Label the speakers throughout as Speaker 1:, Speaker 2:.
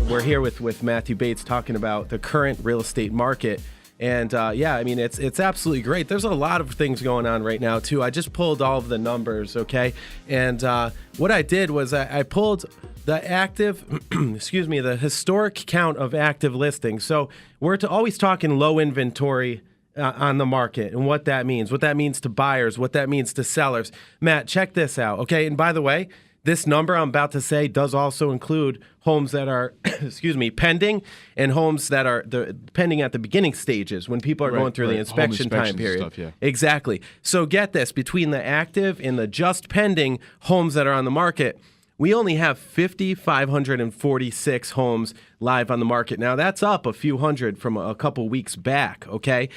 Speaker 1: we're here with Matthew Bates talking about the current real estate market. And I mean, it's absolutely great. There's a lot of things going on right now, too. I just pulled all of the numbers, okay? And what I did was I pulled the active, the historic count of active listings. So we're always talking low inventory on the market and what that means to buyers, what that means to sellers. Matt, check this out, okay? And by the way, this number I'm about to say does also include homes that are, pending, and homes that are pending at the beginning stages when people are going through the inspection time period.
Speaker 2: Stuff, yeah.
Speaker 1: Exactly. So get this, between the active and the just pending homes that are on the market, we only have 5,546 homes live on the market. Now, that's up a few hundred from a couple weeks back, okay?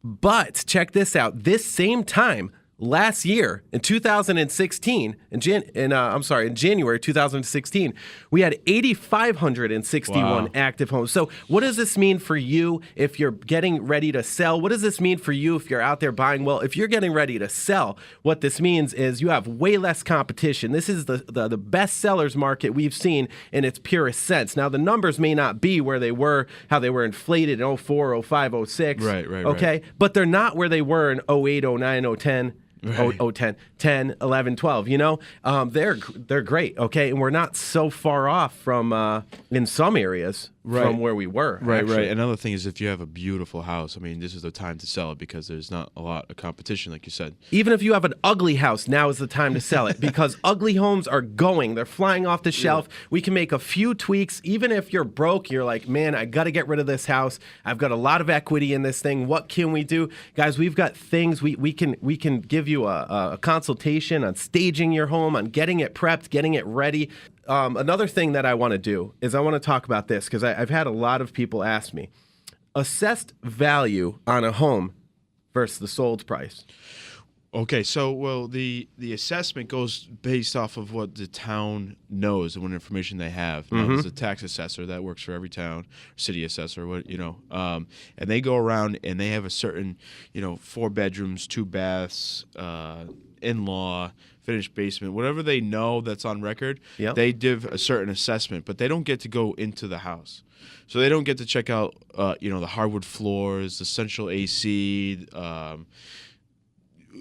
Speaker 1: But check this out. This same time last year, in 2016, in January 2016, we had 8,561 active homes. So what does this mean for you if you're getting ready to sell? What does this mean for you if you're out there buying? Well, if you're getting ready to sell, what this means is you have way less competition. This is the best sellers market we've seen in its purest sense. Now, the numbers may not be where they were, how they were inflated in 04, 05, 06.
Speaker 2: Right.
Speaker 1: Okay? But they're not where they were in 08, 09, 010.
Speaker 2: Right.
Speaker 1: 10, 11, 12, you know? They're great, okay? And we're not so far off from, in some areas, from where we were.
Speaker 2: Right.
Speaker 1: Actually.
Speaker 2: Another thing is if you have a beautiful house, I mean, this is the time to sell it because there's not a lot of competition, like you said.
Speaker 1: Even if you have an ugly house, now is the time to sell it because ugly homes are going. They're flying off the shelf. Yeah. We can make a few tweaks. Even if you're broke, you're like, man, I got to get rid of this house. I've got a lot of equity in this thing. What can we do? Guys, we've got things. We can give you a consultation on staging your home, on getting it prepped, getting it ready. Another thing that I want to do is I want to talk about this because I've had a lot of people ask me. Assessed value on a home versus the sold price.
Speaker 2: Okay, so, the assessment goes based off of what the town knows and what information they have. Now, there's a tax assessor that works for every town, city assessor, and they go around and they have a certain, 4 bedrooms, 2 baths, in-law, finished basement, whatever they know that's on record, they give a certain assessment, but they don't get to go into the house. So they don't get to check out, the hardwood floors, the central AC,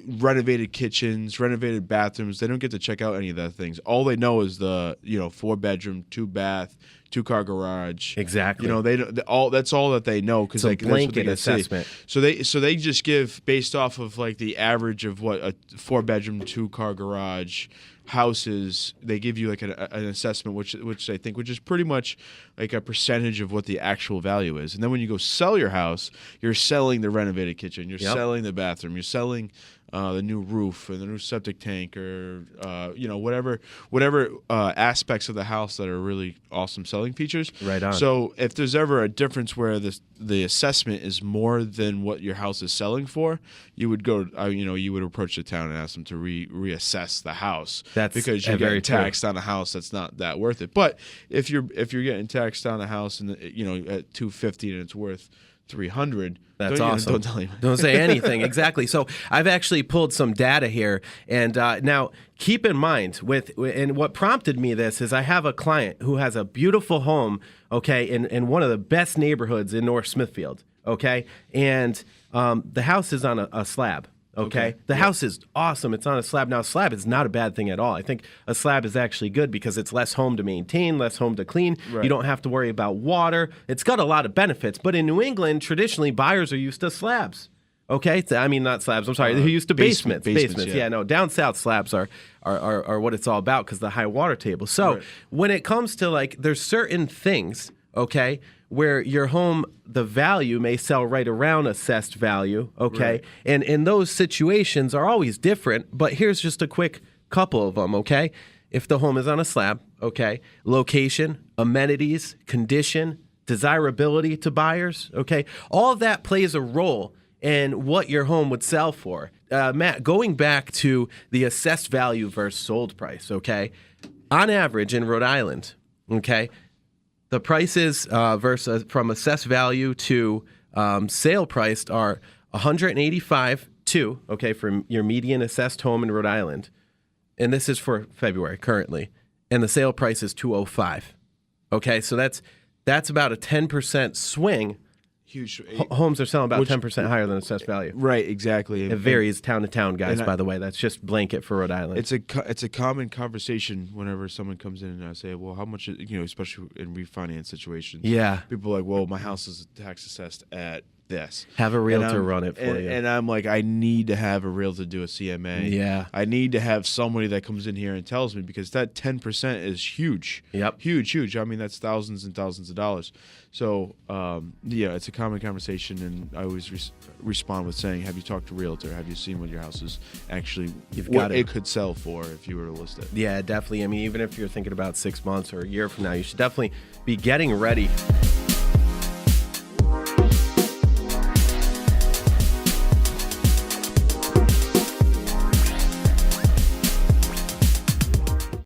Speaker 2: renovated kitchens, renovated bathrooms. They don't get to check out any of that things. All they know is the 4-bedroom, 2-bath, 2-car garage.
Speaker 1: Exactly.
Speaker 2: That's all that they know because
Speaker 1: it's a blanket assessment.
Speaker 2: So they just give based off of like the average of what a 4-bedroom, 2-car garage house is. They give you like an assessment, which I think is pretty much like a percentage of what the actual value is. And then when you go sell your house, you're selling the renovated kitchen, you're selling the bathroom, you're selling the new roof and the new septic tank, or whatever aspects of the house that are really awesome selling features.
Speaker 1: Right on.
Speaker 2: So if there's ever a difference where the assessment is more than what your house is selling for, you would go, you would approach the town and ask them to reassess the house.
Speaker 1: That's
Speaker 2: because you're getting taxed on a house that's not that worth it. But if you're getting taxed on a house and at $250 and it's worth $300.
Speaker 1: That's awesome.
Speaker 2: Don't tell anyone.
Speaker 1: Don't say anything. Exactly. So I've actually pulled some data here, and now keep in mind and what prompted me this is I have a client who has a beautiful home, okay, in one of the best neighborhoods in North Smithfield, okay, and the house is on a slab. Okay. The house is awesome. It's on a slab. Now, a slab is not a bad thing at all. I think a slab is actually good because it's less home to maintain, less home to clean. Right. You don't have to worry about water. It's got a lot of benefits. But in New England, traditionally, buyers are used to slabs. Okay? I mean, not slabs. I'm sorry. They're used to basements. Yeah, no. Down south, slabs are what it's all about because the high water table. So when it comes to, there's certain things, okay, where your home, the value may sell right around assessed value, okay? Right. And in those situations are always different, but here's just a quick couple of them, okay? If the home is on a slab, okay, location, amenities, condition, desirability to buyers, okay? All of that plays a role in what your home would sell for. Matt, going back to the assessed value versus sold price, okay? On average in Rhode Island, okay, the prices versus from assessed value to sale priced are $185,200, okay, for your median assessed home in Rhode Island, and this is for February currently, and the sale price is $205,000. Okay, so that's that's about a 10% swing.
Speaker 2: Huge.
Speaker 1: Homes are selling about 10% higher than assessed value.
Speaker 2: Right, exactly.
Speaker 1: It varies town to town, guys,
Speaker 2: and
Speaker 1: by the way. That's just blanket for Rhode Island.
Speaker 2: It's a common conversation whenever someone comes in and I say, well, how much, especially in refinance situations.
Speaker 1: Yeah.
Speaker 2: People are like, well, my house is tax assessed at this.
Speaker 1: Have a realtor run it for you.
Speaker 2: And I'm like, I need to have a realtor do a CMA.
Speaker 1: Yeah.
Speaker 2: I need to have somebody that comes in here and tells me, because that 10% is huge.
Speaker 1: Yep.
Speaker 2: Huge. I mean, that's thousands and thousands of dollars. So, it's a common conversation, and I always respond with saying, have you talked to a realtor? Have you seen what your house is actually, what it could sell for if you were to list it?
Speaker 1: Yeah, definitely. I mean, even if you're thinking about 6 months or a year from now, you should definitely be getting ready.